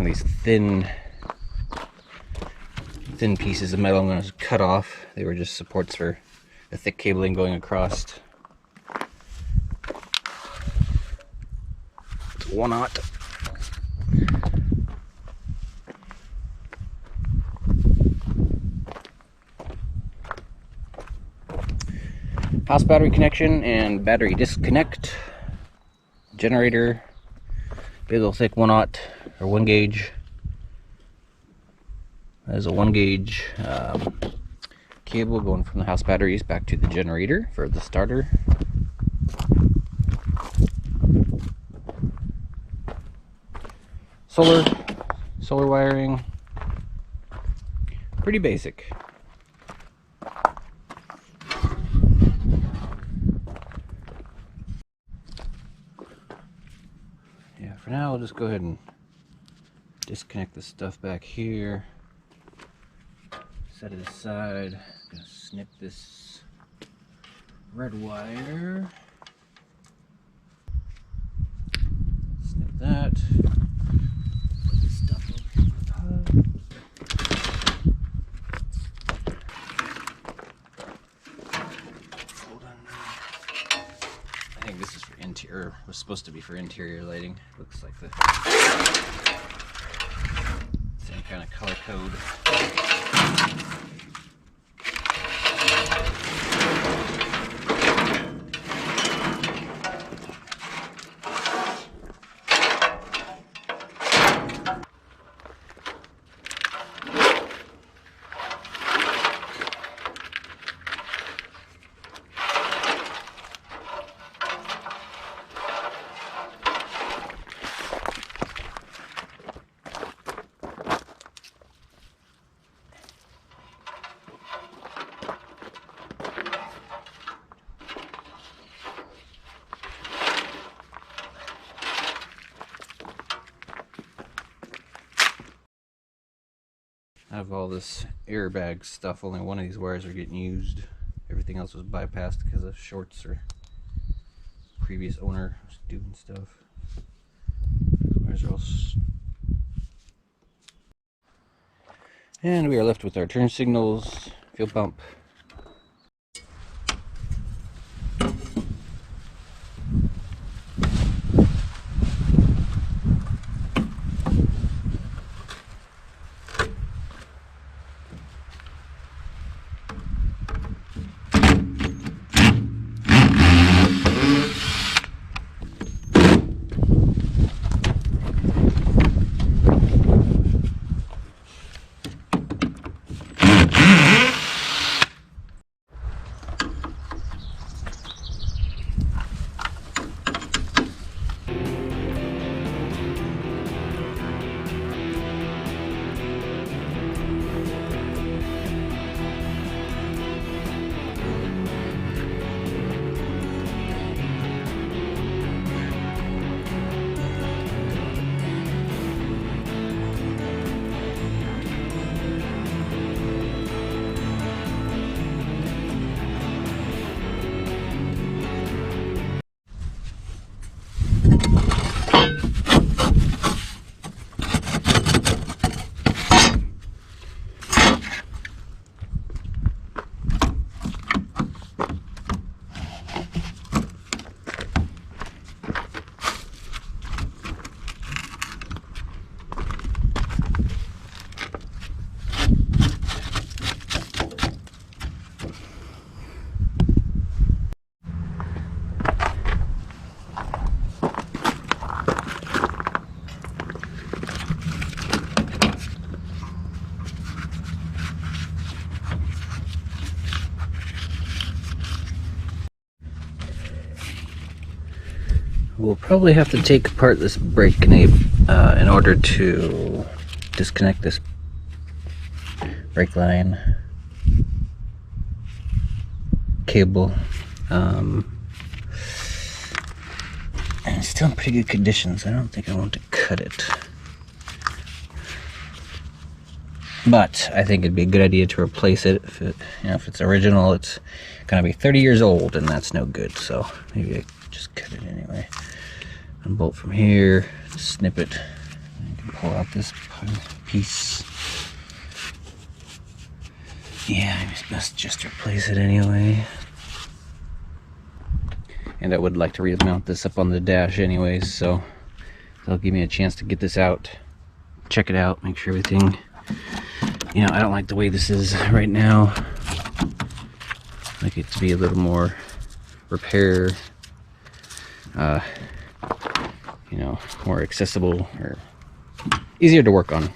of these thin pieces of metal I'm going to cut off. They were just supports for the thick cabling going across. It's 1/0. House battery connection and battery disconnect. Generator, big old thick 1/0 or 1 gauge. There's a 1 gauge cable going from the house batteries back to the generator for the starter. Solar wiring. Pretty basic. Yeah, for now I'll just go ahead and disconnect this stuff back here. Set it aside. I'm gonna snip this red wire. Snip that. Put this stuff over in the pile. Hold on. I think this is for interior. Was supposed to be for interior lighting. Looks like the same kind of color code. Out of all this airbag stuff, only one of these wires are getting used. Everything else was bypassed because of shorts or previous owner was doing stuff. Wires are all and we are left with our turn signals, fuel pump. We'll probably have to take apart this brake nape in order to disconnect this brake line cable. And it's still in pretty good condition, so I don't think I want to cut it. But I think it'd be a good idea to replace it. If it, if it's original, it's gonna be 30 years old, and that's no good. So maybe I just cut it anyway. Unbolt from here, snip it. I can pull out this piece. Yeah, it's best just to replace it anyway. And I would like to remount this up on the dash anyways, so that'll give me a chance to get this out, check it out, make sure everything, you know, I don't like the way this is right now. I'd like it to be a little more repair, you know, more accessible or easier to work on.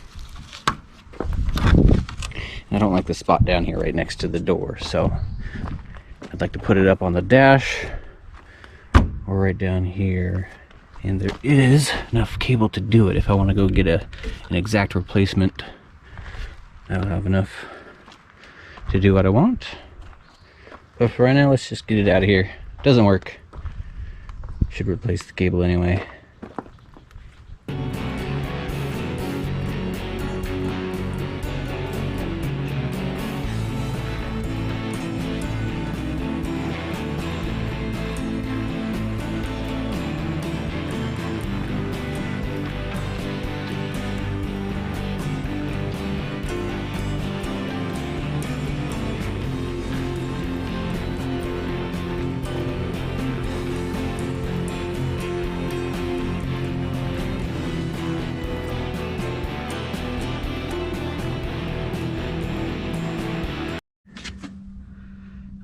I don't like the spot down here right next to the door, so I'd like to put it up on the dash or right down here. And there is enough cable to do it. If I want to go get an exact replacement, I'll have enough to do what I want. But for right now, let's just get it out of here. Doesn't work. Should replace the cable anyway.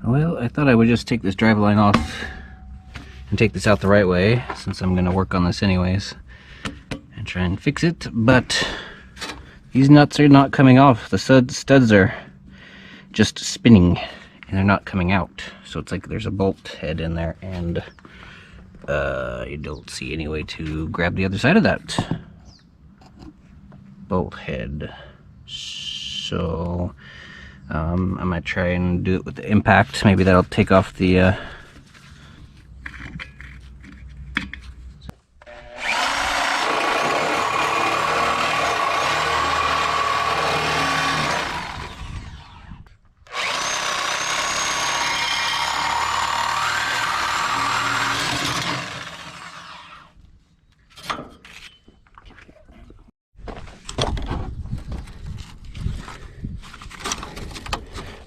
Well, I thought I would just take this Driveline off and take this out the right way, since I'm going to work on this anyways, and try and fix it, but these nuts are not coming off. The studs are just spinning, and they're not coming out. So it's like there's a bolt head in there, and you don't see any way to grab the other side of that bolt head. So I might try and do it with the impact. Maybe that'll take off the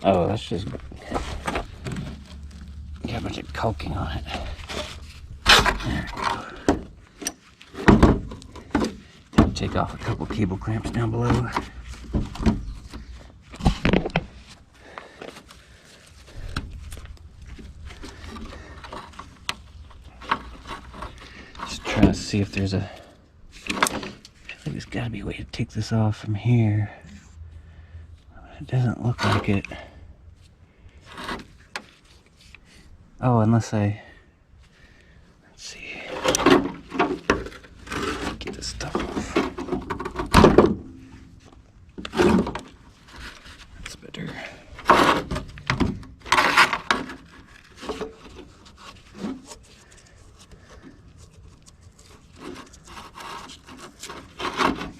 oh, that's just got a bunch of caulking on it. There we go. Take off a couple cable clamps down below. Just trying to see if there's a, I think there's got to be a way to take this off from here. It doesn't look like it. Oh, unless I, let's see, get this stuff off. That's better.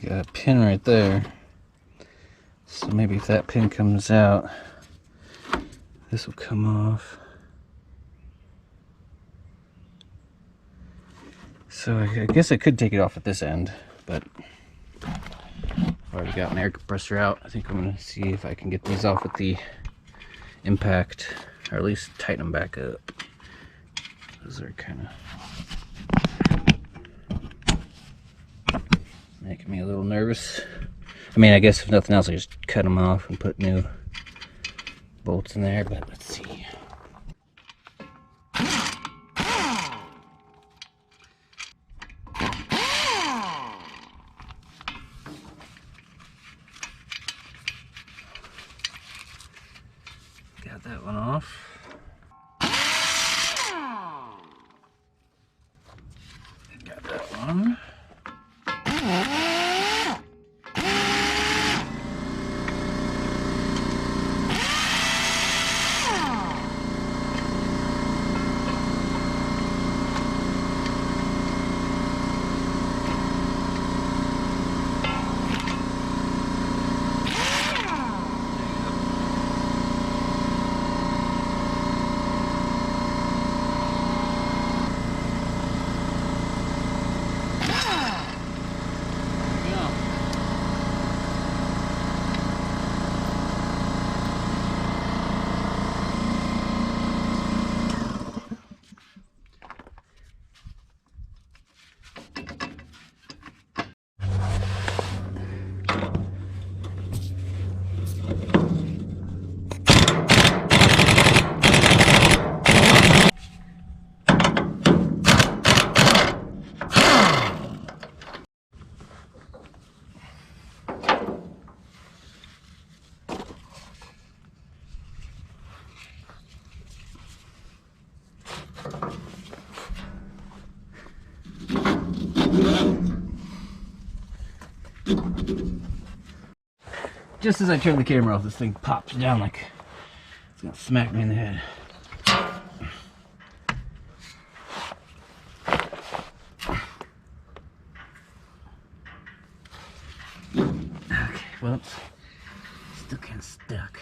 Got a pin right there. So maybe if that pin comes out, this will come off. So I guess I could take it off at this end, but I've already got an air compressor out. I think I'm going to see if I can get these off with the impact, or at least tighten them back up. Those are kind of making me a little nervous. I mean, I guess if nothing else, I just cut them off and put new bolts in there, but let's see. Got that one off. Got that one. Just as I turn the camera off, this thing pops down like it's gonna smack me in the head. Okay, well, it's still kind of stuck.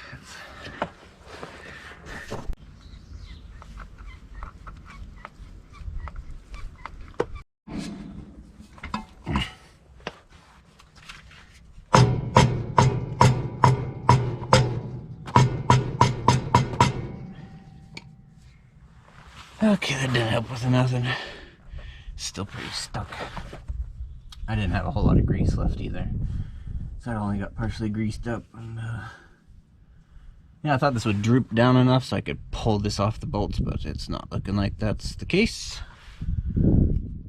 Okay, that didn't help with nothing. Still pretty stuck. I didn't have a whole lot of grease left either, so I only got partially greased up. And yeah, I thought this would droop down enough so I could pull this off the bolts, but it's not looking like that's the case.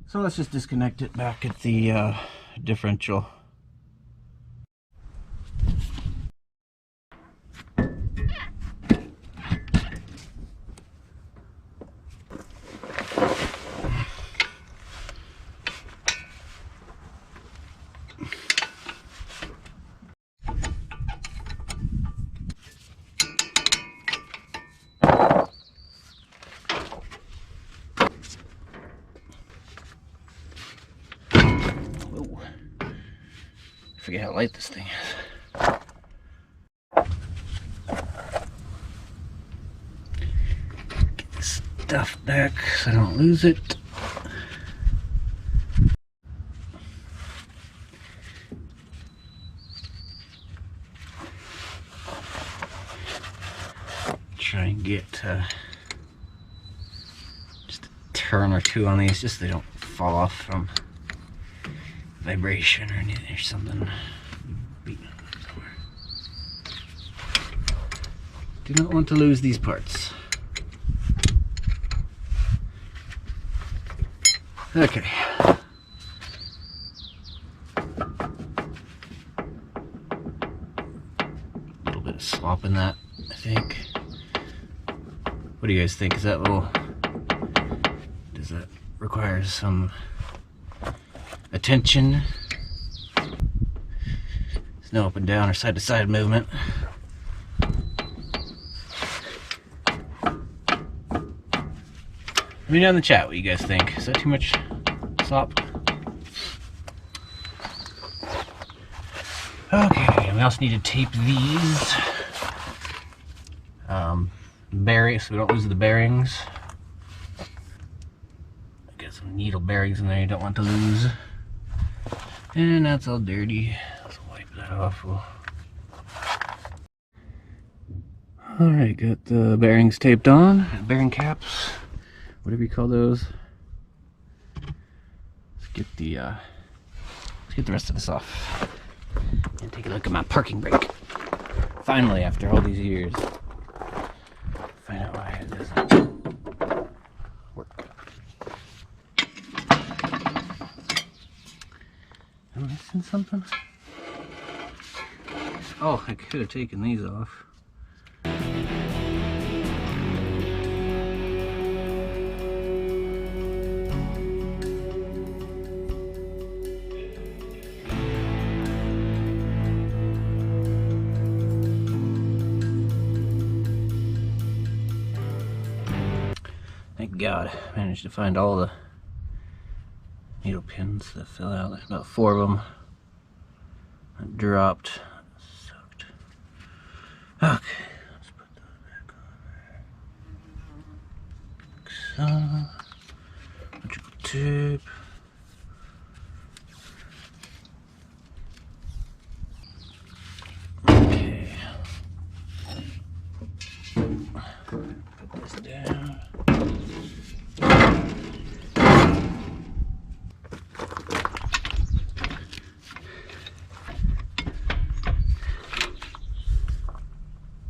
So let's just disconnect it back at the differential. I forget how light this thing is. Get this stuff back so I don't lose it. Try and get just a turn or two on these, just so they don't fall off from vibration or anything or something. Do not want to lose these parts. Okay. A little bit of slop in that, I think. What do you guys think? Is that little... Does that require some attention? There's no up and down or side to side movement. Let me know in the chat what you guys think. Is that too much slop? Okay, we also need to tape these bearings so we don't lose the bearings. Got some needle bearings in there you don't want to lose. And that's all dirty. Let's wipe that off. Alright, got the bearings taped on. Bearing caps, whatever you call those. Let's get the rest of this off. And take a look at my parking brake. Finally, after all these years, find out why it doesn't work. Am I missing something? Oh, I could have taken these off. Thank God, I managed to find all the needle pins that fell out. There's about 4 of them. I dropped. Sucked. Okay, let's put that back on there. Electrical tape. Okay. Put this down.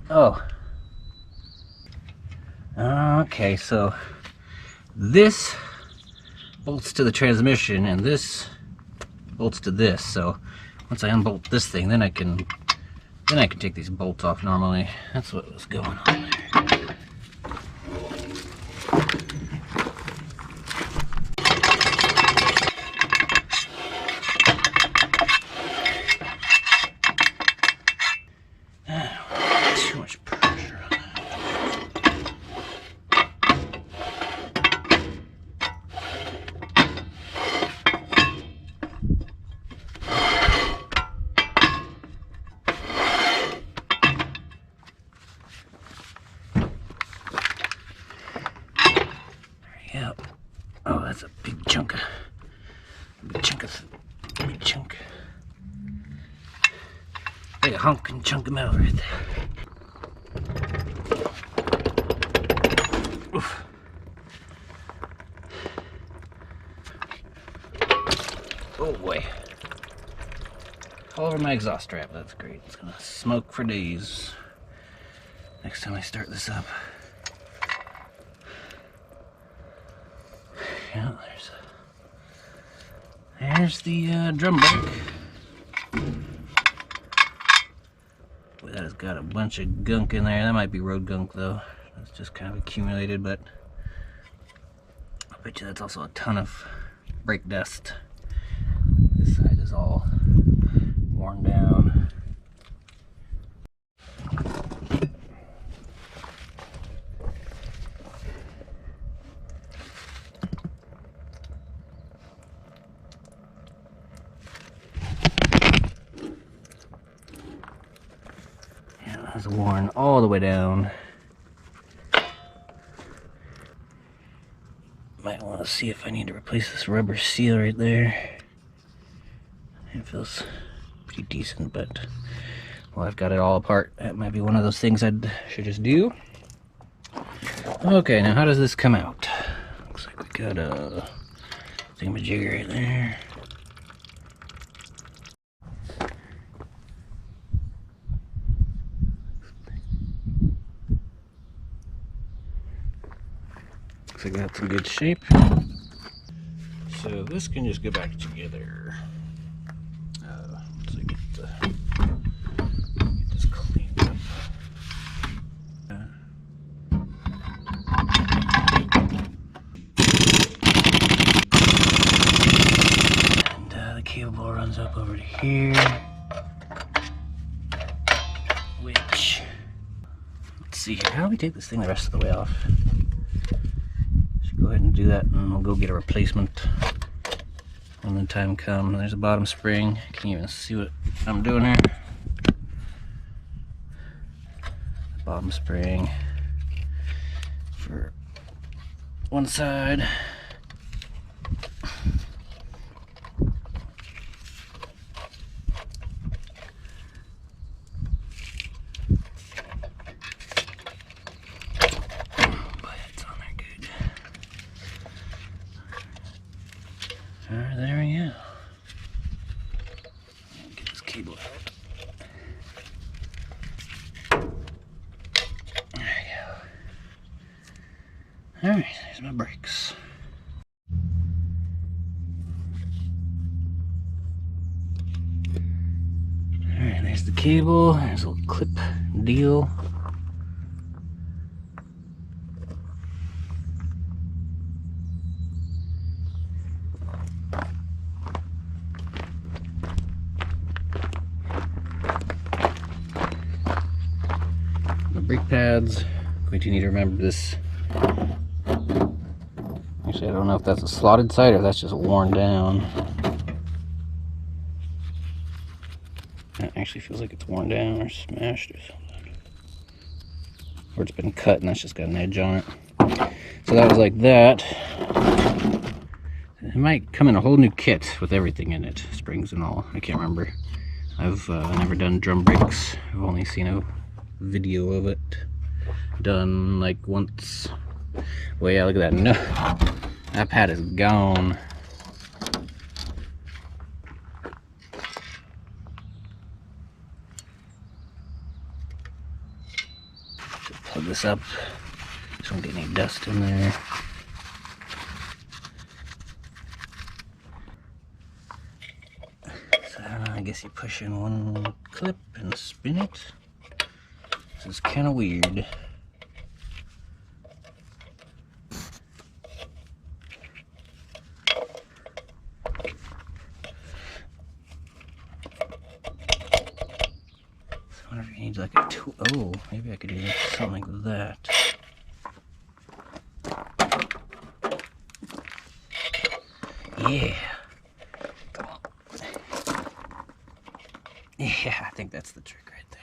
Oh. Okay, so this bolts to the transmission and this bolts to this. So once I unbolt this thing, then I can take these bolts off normally. That's what was going on there. Yep. Oh, that's a big chunk. Big chunk. Big honking chunk of metal right there. Oof. Oh boy. All over my exhaust strap. That's great. It's gonna smoke for days next time I start this up. Yeah, there's the drum brake. Boy, that has got a bunch of gunk in there. That might be road gunk though. It's just kind of accumulated, but I bet you that's also a ton of brake dust. This side is all worn down. Yeah, that's worn all the way down. Might want to see if I need to replace this rubber seal right there. It feels pretty decent, but well, I've got it all apart. That might be one of those things I should just do. Okay, now how does this come out? Looks like we got a thingamajigger right there. Looks like that's in good shape. So this can just go back together. Let's get this cleaned up. And the cable runs up over to here, which, let's see here, how do we take this thing the rest of the way off? Should go ahead and do that, and we'll go get a replacement when the time comes. There's a bottom spring. Can't even see what I'm doing here. Bottom spring for one side. There we go. Get this cable out. There we go. Alright, there's my brakes. Alright, there's the cable. There's a little clip deal. Brake pads. Going to need to remember this. Actually, I don't know if that's a slotted side or if that's just worn down. It actually feels like it's worn down or smashed or something. Or it's been cut and that's just got an edge on it. So that was like that. It might come in a whole new kit with everything in it. Springs and all. I can't remember. I've never done drum brakes. I've only seen a video of it done like once. Well, yeah, look at that. No, that pad is gone. Just plug this up. Just don't get any dust in there. So I guess you push in one clip and spin it. This is kind of weird. So I wonder if you need like a tool. Oh, maybe I could do something like that. Yeah. Come on. Yeah, I think that's the trick right there.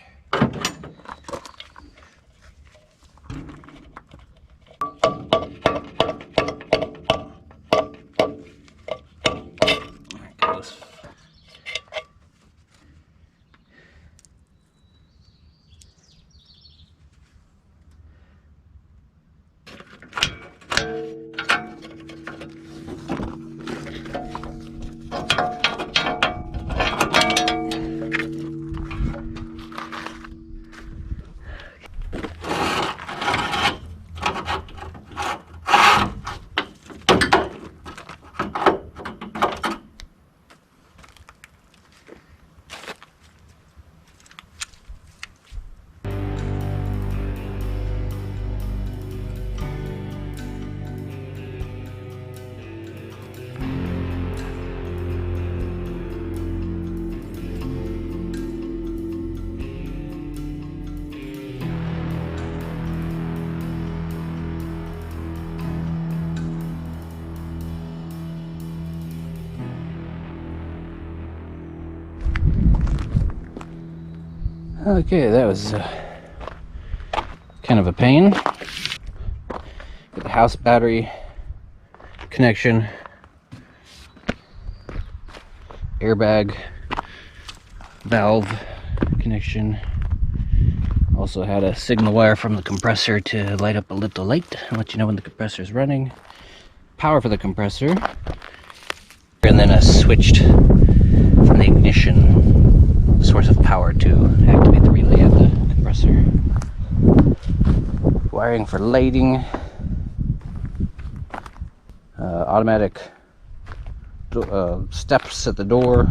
Okay, that was kind of a pain. Get the house battery connection, airbag valve connection. Also had a signal wire from the compressor to light up a little light and let you know when the compressor is running. Power for the compressor, and then I switched from the ignition source of power to activate the relay at the compressor. Wiring for lighting, automatic steps at the door,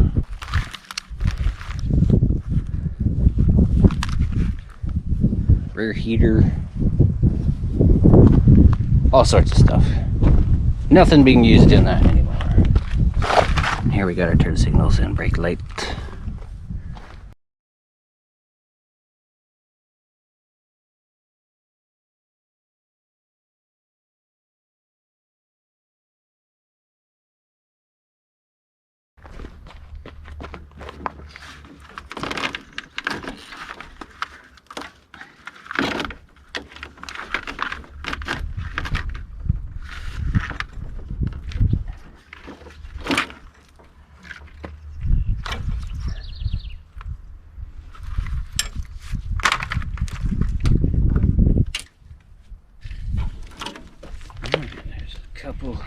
rear heater, all sorts of stuff. Nothing being used in that anymore. Here we got our turn signals and brake light. There's a couple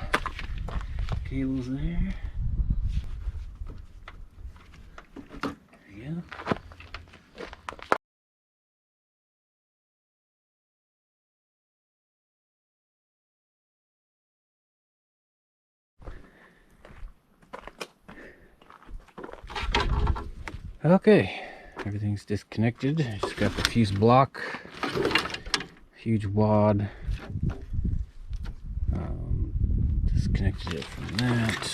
cables there. There we go. Okay, everything's disconnected. Just got the fuse block, huge wad. Disconnected it from that.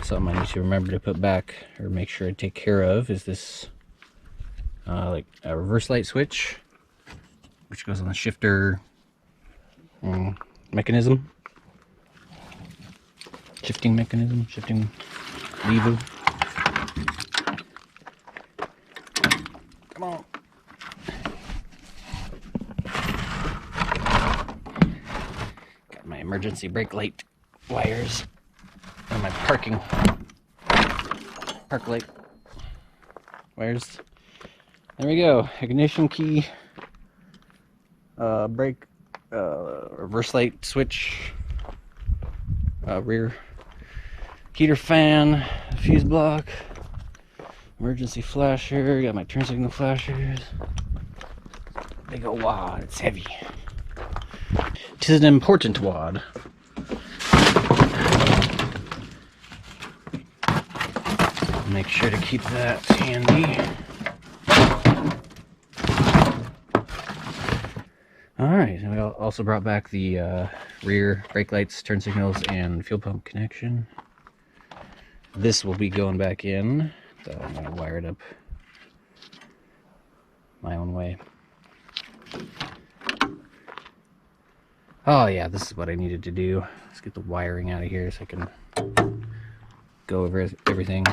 Something I need to remember to put back or make sure I take care of is this like a reverse light switch, which goes on the shifter mechanism. Shifting mechanism, shifting lever. Come on. Got my emergency brake light wires and my park light wires. There we go. Ignition key, brake, reverse light switch, rear heater fan, fuse block, emergency flasher, got my turn signal flashers. Big ol' wad, it's heavy. Tis an important wad. Make sure to keep that handy. Alright, and we also brought back the rear brake lights, turn signals, and fuel pump connection. This will be going back in, so I'm going to wire it up my own way. Oh yeah, this is what I needed to do. Let's get the wiring out of here so I can go over everything.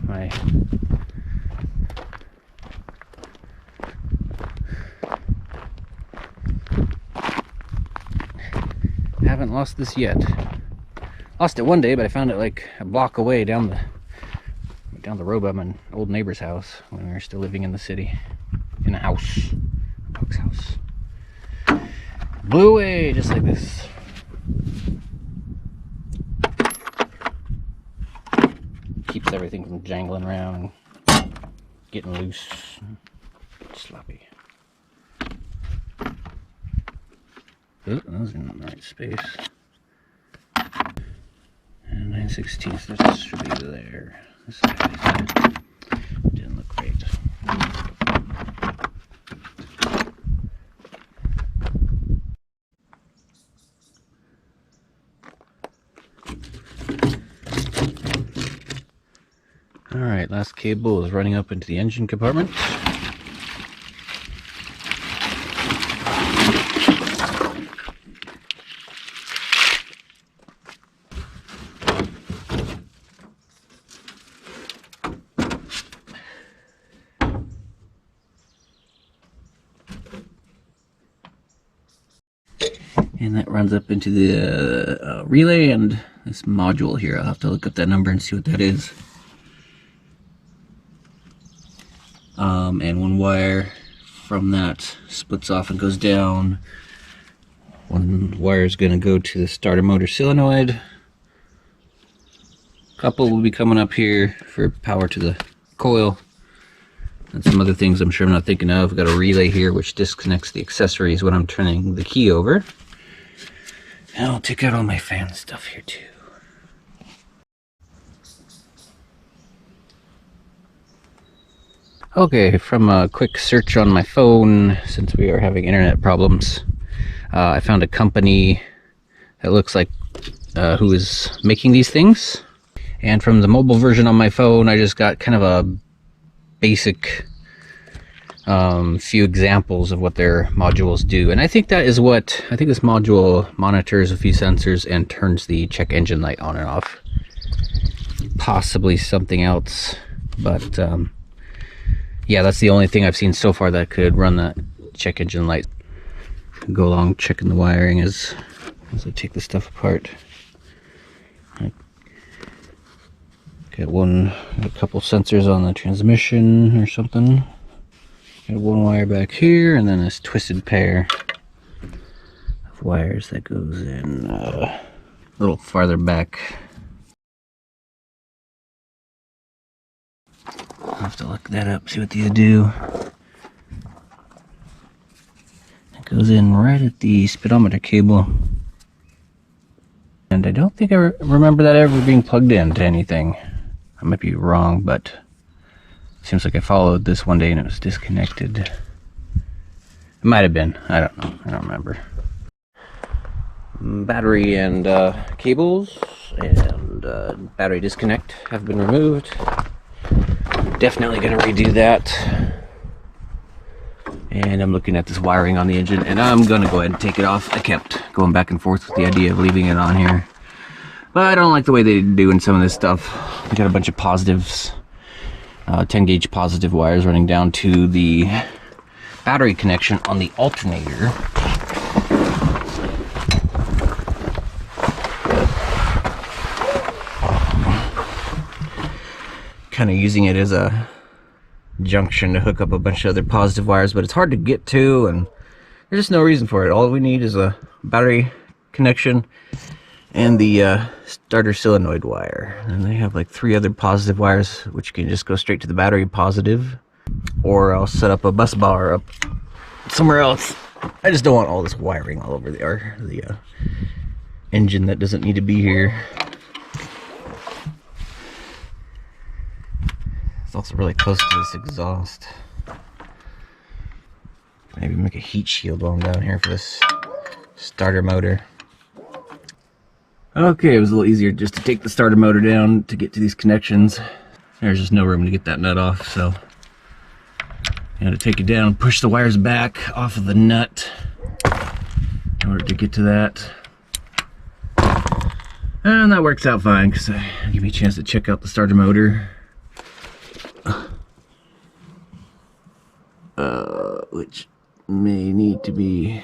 My haven't lost this yet. Lost it one day, but I found it like a block away down the road by my old neighbor's house when we were still living in the city, in a house, a dog's house. Blew away just like this. Keeps everything from jangling around and getting loose, sloppy. Oh, those are not in the right space. And 9/16, this should be there. This didn't look great. Alright, last cable is running up into the engine compartment. And that runs up into the relay and this module here. I'll have to look up that number and see what that is. And one wire from that splits off and goes down. One wire is going to go to the starter motor solenoid. A couple will be coming up here for power to the coil. And some other things I'm sure I'm not thinking of. I've got a relay here which disconnects the accessories when I'm turning the key over. And I'll take out all my fan stuff here too. Okay, from a quick search on my phone, since we are having internet problems, I found a company that looks like who is making these things. And from the mobile version on my phone, I just got kind of a basic few examples of what their modules do. And I think that is what, I think this module monitors a few sensors and turns the check engine light on and off. Possibly something else, but yeah, that's the only thing I've seen so far that could run that check engine light. Go along checking the wiring as I take the stuff apart. Got a couple sensors on the transmission or something. Got one wire back here, and then this twisted pair of wires that goes in a little farther back. I'll have to look that up, see what these do. It goes in right at the speedometer cable. And I don't think I remember that ever being plugged into anything. I might be wrong, but it seems like I followed this one day and it was disconnected. It might have been. I don't know. I don't remember. Battery and cables and battery disconnect have been removed. Definitely going to redo that. And I'm looking at this wiring on the engine, and I'm going to go ahead and take it off. I kept going back and forth with the idea of leaving it on here, but I don't like the way they're doing some of this stuff. We got a bunch of positives, 10 gauge positive wires running down to the battery connection on the alternator. Kind of using it as a junction to hook up a bunch of other positive wires, but it's hard to get to, and there's just no reason for it. All we need is a battery connection and the starter solenoid wire, and they have like 3 other positive wires which can just go straight to the battery positive, or I'll set up a bus bar up somewhere else. I just don't want all this wiring all over the engine that doesn't need to be here. It's also really close to this exhaust. Maybe make a heat shield while I'm down here for this starter motor. Okay, it was a little easier just to take the starter motor down to get to these connections. There's just no room to get that nut off, so I had to take it down, push the wires back off of the nut in order to get to that. And that works out fine because it gave me a chance to check out the starter motor. Which may need to be,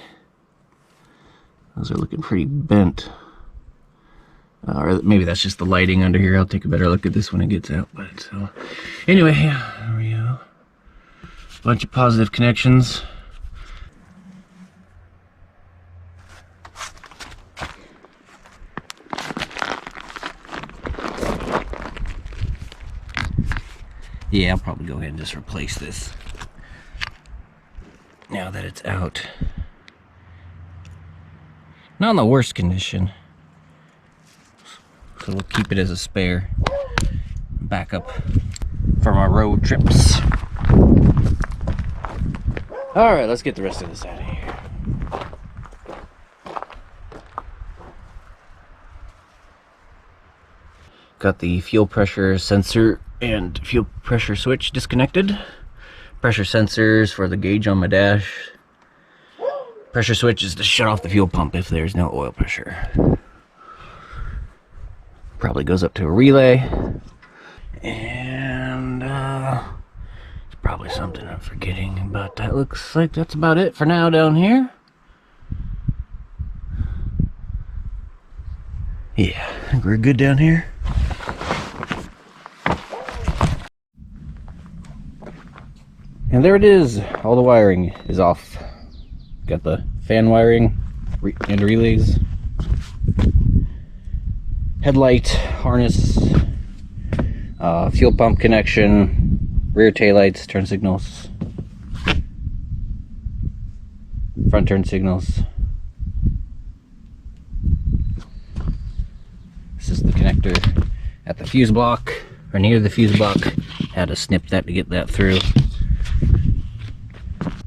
those are looking pretty bent, or maybe that's just the lighting under here. I'll take a better look at this when it gets out. But so anyway, yeah, there we go, bunch of positive connections. Yeah, I'll probably go ahead and just replace this now that it's out. Not in the worst condition, so we'll keep it as a spare backup for my road trips. Alright, let's get the rest of this out of here. Got the fuel pressure sensor and fuel pressure switch disconnected. Pressure sensors for the gauge on my dash. Pressure switch is to shut off the fuel pump if there's no oil pressure. Probably goes up to a relay. And it's probably something I'm forgetting, but that looks like that's about it for now down here. Yeah, I think we're good down here. And there it is. All the wiring is off. Got the fan wiring and relays. Headlight, harness, fuel pump connection, rear taillights, turn signals, front turn signals. This is the connector at the fuse block, or near the fuse block. Had to snip that to get that through.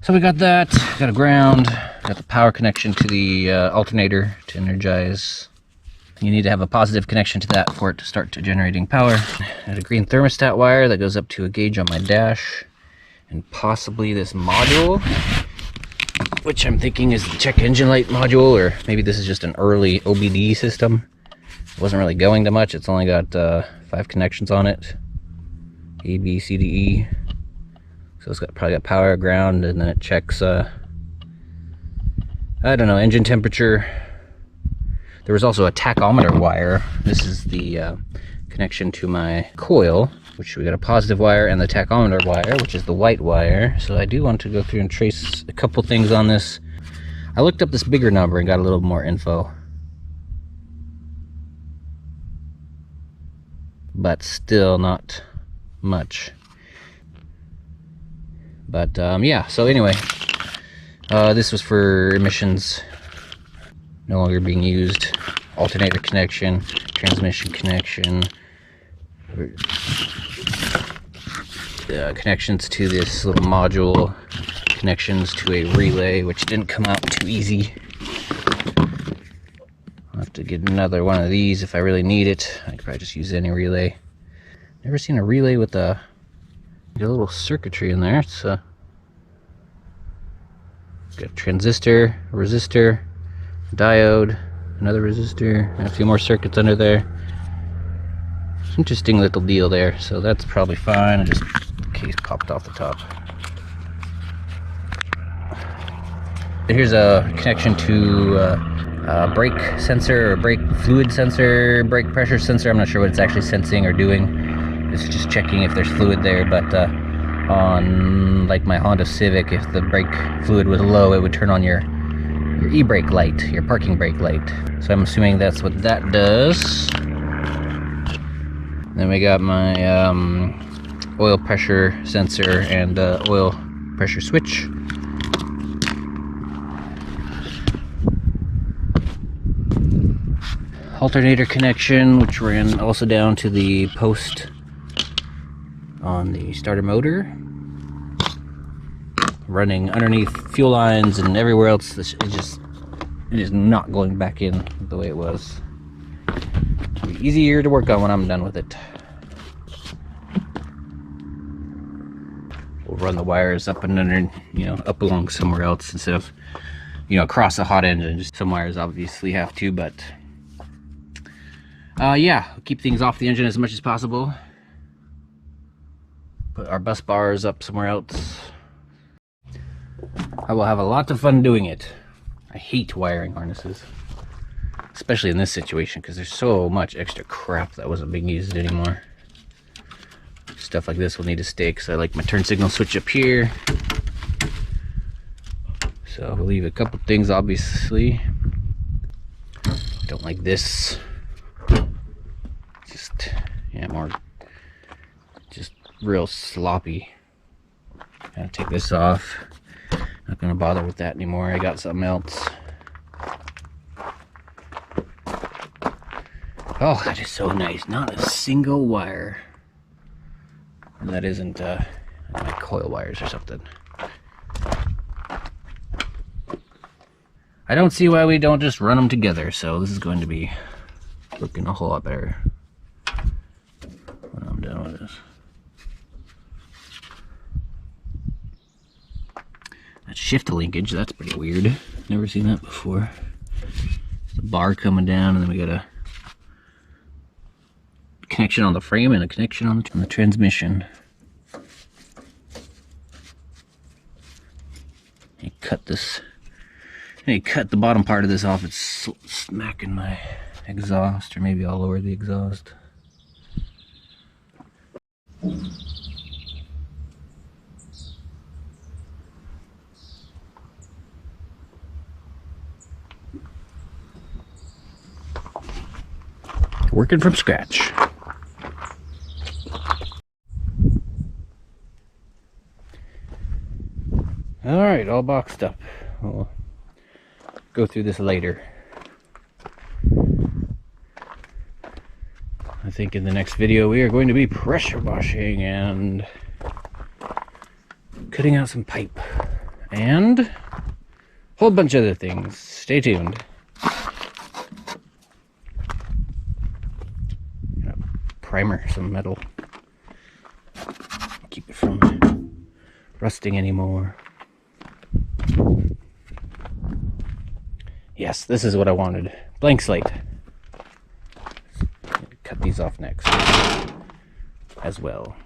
So we got that, got a ground, got the power connection to the alternator to energize. You need to have a positive connection to that for it to start generating power. Got a green thermostat wire that goes up to a gauge on my dash, and possibly this module, which I'm thinking is the check engine light module, or maybe this is just an early OBD system. It wasn't really going to much. It's only got 5 connections on it. A, B, C, D, E. So it's probably got power, ground, and then it checks, I don't know, engine temperature. There was also a tachometer wire. This is the connection to my coil, which we got a positive wire, and the tachometer wire, which is the white wire. So I do want to go through and trace a couple things on this. I looked up this bigger number and got a little more info. But still not much. But yeah, so anyway, this was for emissions, no longer being used. Alternator connection, transmission connection, connections to this little module, connections to a relay, which didn't come out too easy. I'll have to get another one of these if I really need it. I could probably just use any relay. Never seen a relay with a little circuitry in there. It's got a transistor, a resistor, a diode, another resistor, and a few more circuits under there. Interesting little deal there. So that's probably fine. Just the case popped off the top. Here's a connection to a brake sensor, or brake fluid sensor, brake pressure sensor. I'm not sure what it's actually sensing or doing. It's just checking if there's fluid there, but on like my Honda Civic, if the brake fluid was low, it would turn on your e-brake light, your parking brake light. So I'm assuming that's what that does. Then we got my oil pressure sensor and oil pressure switch. Alternator connection, which ran also down to the post on the starter motor, running underneath fuel lines and everywhere else. It is not going back in the way it was. It'll be easier to work on when I'm done with it. We'll run the wires up and under, up along somewhere else instead of, across a hot engine. Just some wires obviously have to, but yeah, keep things off the engine as much as possible. Put our bus bars up somewhere else. I will have a lot of fun doing it. I hate wiring harnesses, especially in this situation, because there's so much extra crap that wasn't being used anymore. Stuff like this will need to stay, because I like my turn signal switch up here. So we'll leave a couple things, obviously. Don't like this. Just, just real sloppy. Gotta take this off. Not gonna bother with that anymore. I got something else. Oh, that is so nice. Not a single wire. And that isn't my coil wires or something. I don't see why we don't just run them together, so this is going to be looking a whole lot better when I'm done with this. shift linkage. That's pretty weird. Never seen that before. There's a bar coming down, and then we got a connection on the frame and a connection on the transmission. You cut this. You cut the bottom part of this off. It's smacking my exhaust, or maybe I'll lower the exhaust. Working from scratch. Alright, all boxed up. We'll go through this later. I think in the next video we are going to be pressure washing and cutting out some pipe and a whole bunch of other things. Stay tuned. Primer some metal. Keep it from rusting anymore. Yes, this is what I wanted. Blank slate. Cut these off next as well.